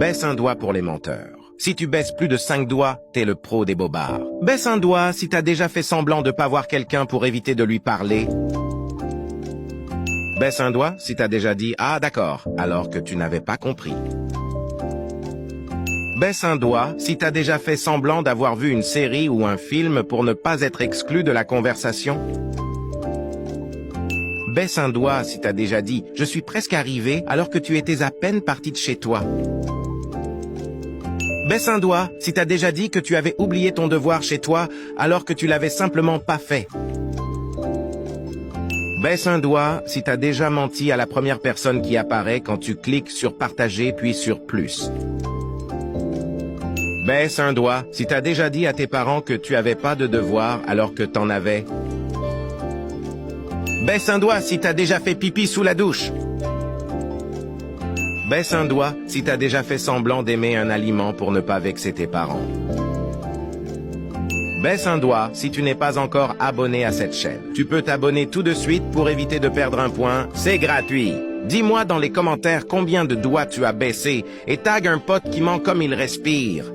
Baisse un doigt pour les menteurs. Si tu baisses plus de 5 doigts, t'es le pro des bobards. Baisse un doigt si t'as déjà fait semblant de pas voir quelqu'un pour éviter de lui parler. Baisse un doigt si t'as déjà dit « Ah d'accord » alors que tu n'avais pas compris. Baisse un doigt si t'as déjà fait semblant d'avoir vu une série ou un film pour ne pas être exclu de la conversation. Baisse un doigt si t'as déjà dit « Je suis presque arrivé » alors que tu étais à peine parti de chez toi. Baisse un doigt si t'as déjà dit que tu avais oublié ton devoir chez toi alors que tu l'avais simplement pas fait. Baisse un doigt si t'as déjà menti à la première personne qui apparaît quand tu cliques sur partager puis sur plus. Baisse un doigt si t'as déjà dit à tes parents que tu avais pas de devoir alors que t'en avais. Baisse un doigt si t'as déjà fait pipi sous la douche. Baisse un doigt si t'as déjà fait semblant d'aimer un aliment pour ne pas vexer tes parents. Baisse un doigt si tu n'es pas encore abonné à cette chaîne. Tu peux t'abonner tout de suite pour éviter de perdre un point. C'est gratuit. Dis-moi dans les commentaires combien de doigts tu as baissé et tag un pote qui ment comme il respire.